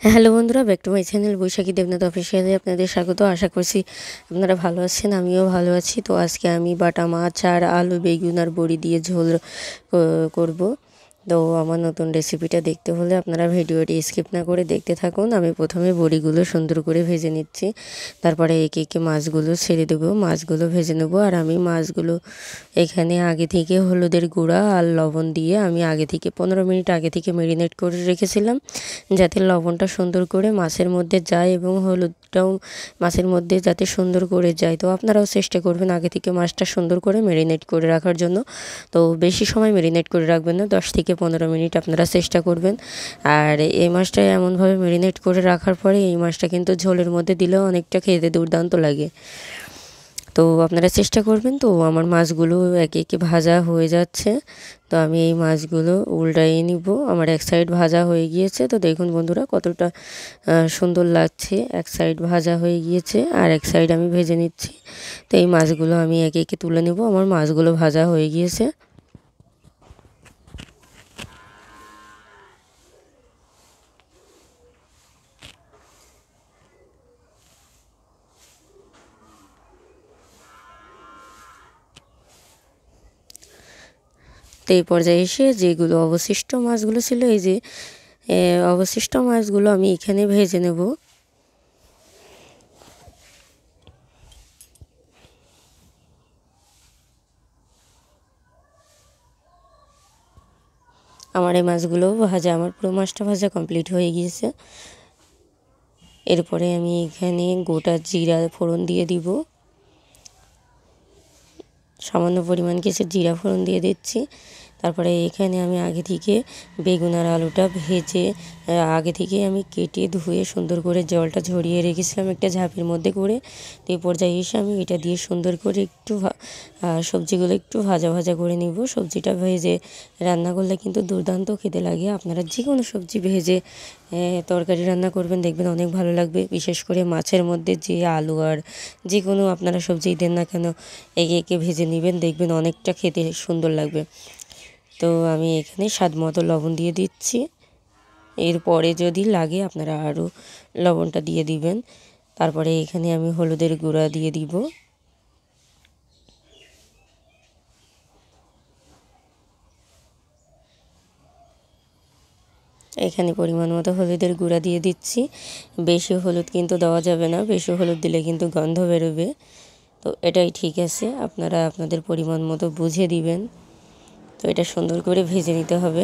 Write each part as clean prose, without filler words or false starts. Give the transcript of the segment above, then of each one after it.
Hello বন্ধুরা, back to my channel বৈশাখী দেবনাথ অফিসিয়ালে আপনাদের স্বাগত। আশা করছি আপনারা ভালো আছেন, আমিও ভালো আছি। তো আজকে আমি বাটা মাছ আর আলু বেগুন আর বড়ি দিয়ে ঝোল করব। তো আমার নতুন রেসিপিটা দেখতে হলে আপনারা ভিডিওটি স্কিপ না করে দেখতে থাকুন। আমি প্রথমে বড়িগুলো সুন্দর করে ভেজে নিচ্ছি, তারপরে একে একে মাছগুলো ছেড়ে দেবো, মাছগুলো ভেজে নেবো। আর আমি মাছগুলো এখানে আগে থেকে হলুদের গুঁড়া আর লবণ দিয়ে আমি আগে থেকে 15 মিনিট আগে থেকে ম্যারিনেট করে রেখেছিলাম, যাতে লবণটা সুন্দর করে মাছের মধ্যে যায় এবং হলুদটাও মাছের মধ্যে যাতে সুন্দর করে যায়। তো আপনারাও চেষ্টা করবেন আগে থেকে মাছটা সুন্দর করে ম্যারিনেট করে রাখার জন্য। তো বেশি সময় ম্যারিনেট করে রাখবেন না, 10 থেকে 15 মিনিট আপনারা চেষ্টা করবেন। আর এই মাছটা এমনভাবে ম্যারিনেট করে রাখার পরে এই মাছটা কিন্তু ঝোলের মধ্যে দিলেও অনেকটা খেতে দুর্দান্ত লাগে। তো আপনারা চেষ্টা করবেন। তো আমার মাছগুলো একে একে ভাজা হয়ে যাচ্ছে, তো আমি এই মাছগুলো উল্টাইয়ে নিব। আমার এক সাইড ভাজা হয়ে গিয়েছে, তো দেখুন বন্ধুরা কতটা সুন্দর লাগছে। এক সাইড ভাজা হয়ে গিয়েছে আর এক সাইড আমি ভেজে নিচ্ছি। তো এই মাছগুলো আমি একে একে তুলে নেব। আমার মাছগুলো ভাজা হয়ে গিয়েছে। তো এই পর্যায়ে এসে যেগুলো অবশিষ্ট মাছগুলো ছিল, এই যে অবশিষ্ট মাছগুলো আমি এখানে ভেজে নেব। আমার এই মাছগুলো ভাজা, আমার পুরো মাছটা ভাজা কমপ্লিট হয়ে গিয়েছে। এরপরে আমি এখানে গোটা জিরা ফোড়ন দিয়ে দিব, সামান্য পরিমাণ কিছু জিরা ফোড়ন দিয়ে দিচ্ছি। তারপরে এখানে আমি আগে থেকে বেগুন আর আলুটা ভেজে আগে থেকে আমি কেটে ধুয়ে সুন্দর করে জলটা ঝরিয়ে রেখেছিলাম একটা ঝাঁপির মধ্যে করে। তো এই পর্যায়ে এসে আমি এটা দিয়ে সুন্দর করে একটু সবজিগুলো একটু ভাজা ভাজা করে নিব। সবজিটা ভেজে রান্না করলে কিন্তু দুর্দান্ত খেতে লাগে। আপনারা যে কোনো সবজি ভেজে তরকারি রান্না করবেন, দেখবেন অনেক ভালো লাগবে। বিশেষ করে মাছের মধ্যে যে আলু আর যে কোনো আপনারা সবজি দেন না কেন, একে একে ভেজে নেবেন, দেখবেন অনেকটা খেতে সুন্দর লাগবে। তো আমি এখানে স্বাদ মতো লবণ দিয়ে দিচ্ছি। এরপরে যদি লাগে আপনারা আরও লবণটা দিয়ে দিবেন। তারপরে এখানে আমি হলুদের গুঁড়া দিয়ে দিব। এখানে পরিমাণ মতো হলুদের গুঁড়া দিয়ে দিচ্ছি। বেশি হলুদ কিন্তু দেওয়া যাবে না, বেশি হলুদ দিলে কিন্তু গন্ধ বেরোবে। তো এটাই ঠিক আছে, আপনারা আপনাদের পরিমাণ মতো বুঝে দিবেন। তো এটা সুন্দর করে ভেজে নিতে হবে।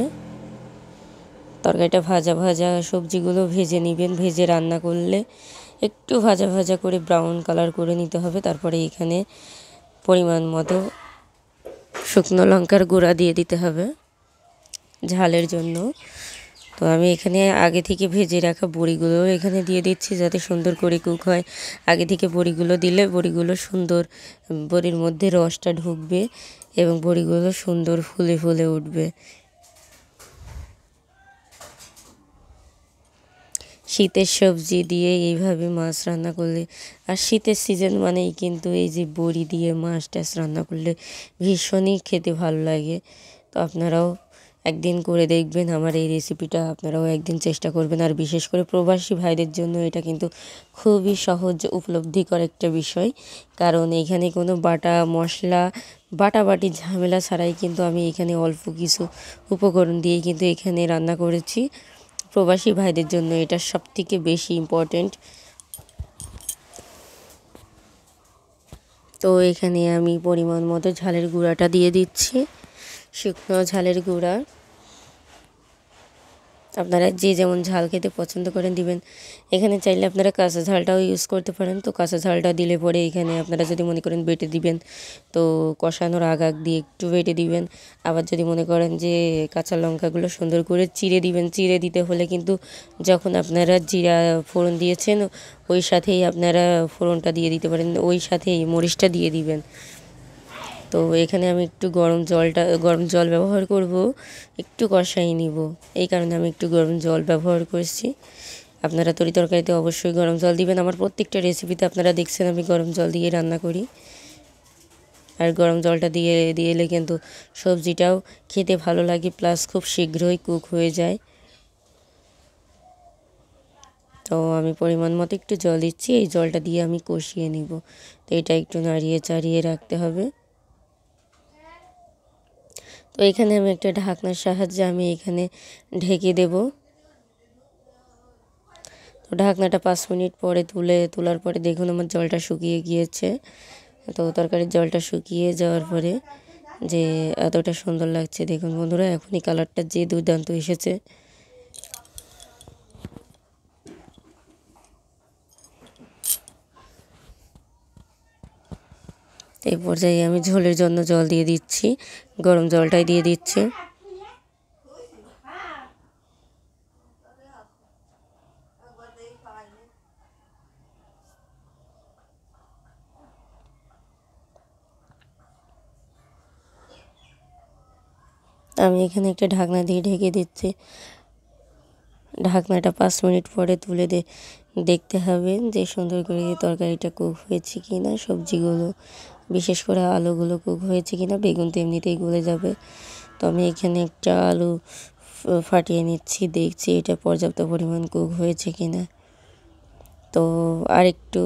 তরকারিটা ভাজা ভাজা, সবজিগুলো ভেজে নেবেন। ভেজে রান্না করলে একটু ভাজা ভাজা করে ব্রাউন কালার করে নিতে হবে। তারপরে এখানে পরিমাণ মতো শুকনো লঙ্কার গুঁড়া দিয়ে দিতে হবে ঝালের জন্য। তো আমি এখানে আগে থেকে ভেজে রাখা বড়িগুলো এখানে দিয়ে দিচ্ছি, যাতে সুন্দর করে কুক হয়। আগে থেকে বড়িগুলো দিলে বড়িগুলো সুন্দর, বড়ির মধ্যে রসটা ঢুকবে এবং বড়িগুলো সুন্দর ফুলে ফুলে উঠবে। শীতের সবজি দিয়ে এইভাবে মাছ রান্না করলে, আর শীতের সিজন মানেই কিন্তু এই যে বড়ি দিয়ে মাছ টাছ রান্না করলে ভীষণই খেতে ভালো লাগে। তো আপনারাও একদিন করে দেখবেন আমার এই রেসিপিটা, আপনারাও একদিন চেষ্টা করবেন। আর বিশেষ করে প্রবাসী ভাইদের জন্য এটা কিন্তু খুবই সহজ উপলব্ধিকর একটা বিষয়, কারণ এখানে কোনো বাটা মশলা বাটাবাটি ঝামেলা ছাড়াই কিন্তু আমি এখানে অল্প কিছু উপকরণ দিয়ে কিন্তু এখানে রান্না করেছি। প্রবাসী ভাইদের জন্য এটা সবথেকে বেশি ইম্পর্ট্যান্ট। তো এখানে আমি পরিমাণ মতো ঝালের গুঁড়াটা দিয়ে দিচ্ছি, শুকনো ঝালের গুঁড়া। আপনারা যে যেমন ঝাল খেতে পছন্দ করেন দিবেন। এখানে চাইলে আপনারা কাঁচা ঝালটাও ইউজ করতে পারেন। তো কাঁচা ঝালটা দিলে পরে এখানে আপনারা যদি মনে করেন বেটে দিবেন, তো কষানোর আগ দিয়ে একটু বেটে দিবেন। আবার যদি মনে করেন যে কাঁচা লঙ্কাগুলো সুন্দর করে চিড়ে দিবেন, চিড়ে দিতে হলে কিন্তু যখন আপনারা জিরা ফোড়ন দিয়েছেন ওই সাথেই আপনারা ফোড়নটা দিয়ে দিতে পারেন, ওই সাথেই মরিচটা দিয়ে দিবেন। তো এখানে আমি একটু গরম জল ব্যবহার করব, একটু কষাই নিব। এই কারণে আমি একটু গরম জল ব্যবহার করছি। আপনারা তরকারিতে অবশ্যই গরম জল দিবেন। আমার প্রত্যেকটা রেসিপিতে আপনারা দেখছেন আমি গরম জল দিয়ে রান্না করি। আর গরম জলটা দিলে কিন্তু সবজিটাও খেতে ভালো লাগে, প্লাস খুব শীঘ্রই কুক হয়ে যায়। তো আমি পরিমাণ মতো একটু জল দিচ্ছি, এই জলটা দিয়ে আমি কষিয়ে নিব। তো এটা একটু নাড়িয়ে চাড়িয়ে রাখতে হবে। তো এখানে আমি একটা ঢাকনার সাহায্যে আমি এখানে ঢেকে দেব। তো ঢাকনাটা 5 মিনিট পরে তোলার পরে দেখুন আমার জলটা শুকিয়ে গিয়েছে। তো তরকারির জলটা শুকিয়ে যাওয়ার পরে যে এতটা সুন্দর লাগছে দেখুন বন্ধুরা, এখনই কালারটা যে দুর্দান্ত এসেছে। এই পর্যায়ে আমি ঝোলের জন্য জল দিয়ে দিচ্ছি, গরম জলটাই দিয়ে দিচ্ছি। আমি এখানে একটা ঢাকনা দিয়ে ঢেকে দিচ্ছি। ঢাকনাটা 5 মিনিট পরে তুলে দেখতে হবে যে সুন্দর করে তরকারিটা কুক হয়েছে কি না, সবজিগুলো বিশেষ করে আলুগুলো কুক হয়েছে কি না। বেগুন তো এমনিতেই গলে যাবে। তো আমি এখানে একটা আলু ফাটিয়ে নিচ্ছি, দেখছি এটা পর্যাপ্ত পরিমাণ কুক হয়েছে কি না। তো আর একটু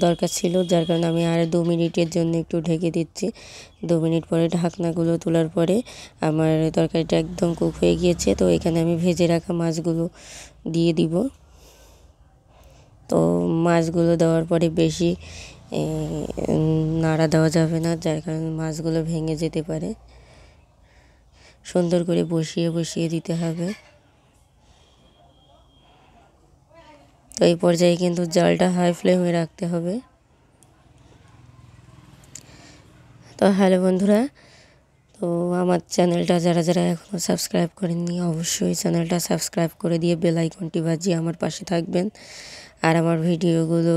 দরকার ছিল, যার কারণে আমি আর 2 মিনিটের জন্য একটু ঢেকে দিচ্ছি। 2 মিনিট পরে ঢাকনাগুলো তোলার পরে আমার তরকারিটা একদম কুক হয়ে গিয়েছে। তো এখানে আমি ভেজে রাখা মাছগুলো দিয়ে দিব। তো মাছগুলো দেওয়ার পরে বেশি নাড়া দেওয়া যাবে না, যার কারণে মাছগুলো ভেঙে যেতে পারে। সুন্দর করে বসিয়ে দিতে হবে। তো এই পর্যায়ে কিন্তু জালটা হাই ফ্লেমে রাখতে হবে। তো হ্যালো বন্ধুরা, তো আমার চ্যানেলটা যারা এখনও সাবস্ক্রাইব করেননি অবশ্যই চ্যানেলটা সাবস্ক্রাইব করে দিয়ে বেল আইকনটি বাজিয়ে আমার পাশে থাকবেন। আর আমার ভিডিওগুলো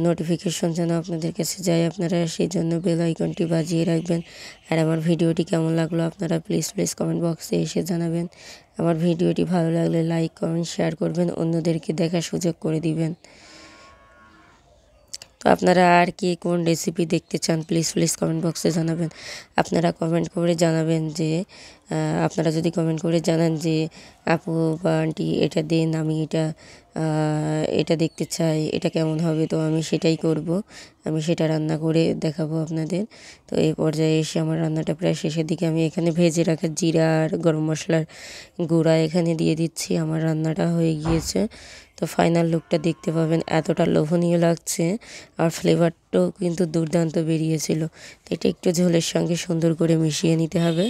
নোটিফিকেশন যেন আপনাদের কাছে যায়, আপনারা সেই জন্য বেল আইকনটি বাজিয়ে রাখবেন। আর আমার ভিডিওটি কেমন লাগলো আপনারা প্লিজ কমেন্ট বক্সে এসে জানাবেন। আমার ভিডিওটি ভালো লাগলে লাইক কমেন্ট শেয়ার করবেন, অন্যদেরকে দেখার সুযোগ করে দিবেন। তো আপনারা আর কি কোন রেসিপি দেখতে চান প্লিজ কমেন্ট বক্সে জানাবেন। আপনারা কমেন্ট করে জানাবেন যে আপনারা যদি কমেন্ট করে জানান যে আপু বা আন্টি এটা দেন, আমি এটা দেখতে চাই, এটা কেমন হবে, তো আমি সেটাই করব, আমি সেটা রান্না করে দেখাবো আপনাদের। তো এই পর্যায়ে এসে আমার রান্নাটা প্রায় শেষের দিকে। আমি এখানে ভেজে রাখা জিরা আর গরম মশলার গুঁড়া এখানে দিয়ে দিচ্ছি। আমার রান্নাটা হয়ে গিয়েছে। তো ফাইনাল লুকটা দেখতে পাবেন, এতটা লোভনীয় লাগছে আর ফ্লেভারটাও কিন্তু দুর্দান্ত বেরিয়েছিল। তো এটা একটু ঝোলের সঙ্গে সুন্দর করে মিশিয়ে নিতে হবে।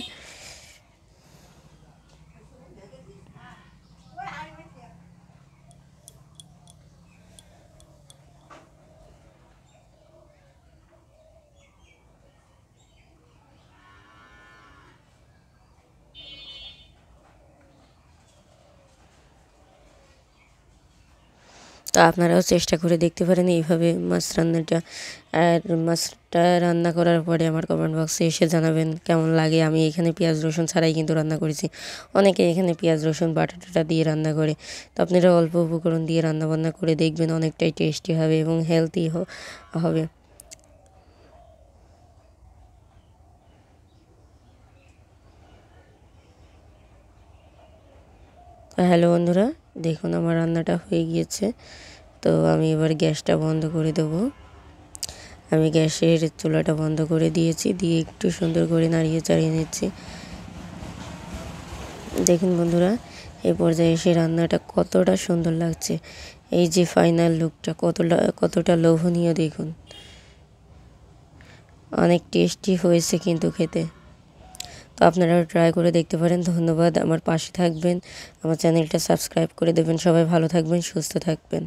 তো আপনারাও চেষ্টা করে দেখতে পারেন এইভাবে মাছ রান্নাটা। আর মাছটা রান্না করার পরে আমার কমেন্ট বক্সে এসে জানাবেন কেমন লাগে। আমি এখানে পেঁয়াজ রসুন ছাড়াই কিন্তু রান্না করেছি। অনেকে এখানে পেঁয়াজ রসুন বাটা দিয়ে রান্না করে। তো আপনারা অল্প উপকরণ দিয়ে রান্নাবান্না করে দেখবেন, অনেকটাই টেস্টি হবে এবং হেলদি হবে। তো হ্যালো বন্ধুরা, দেখুন আমার রান্নাটা হয়ে গিয়েছে। তো আমি এবার গ্যাসটা বন্ধ করে দেবো। আমি গ্যাসের চুলাটা বন্ধ করে দিয়েছি, দিয়ে একটু সুন্দর করে নাড়িয়ে চাড়িয়ে নিচ্ছি। দেখুন বন্ধুরা, এই পর্যায়ে এসে রান্নাটা কতটা সুন্দর লাগছে। এই যে ফাইনাল লুকটা কতটা লোভনীয় দেখুন, অনেক টেস্টি হয়েছে কিন্তু খেতে। তো আপনারাও ট্রাই করে দেখতে পারেন। ধন্যবাদ, আমার পাশে থাকবেন, আমার চ্যানেলটা সাবস্ক্রাইব করে দেবেন। সবাই ভালো থাকবেন, সুস্থ থাকবেন।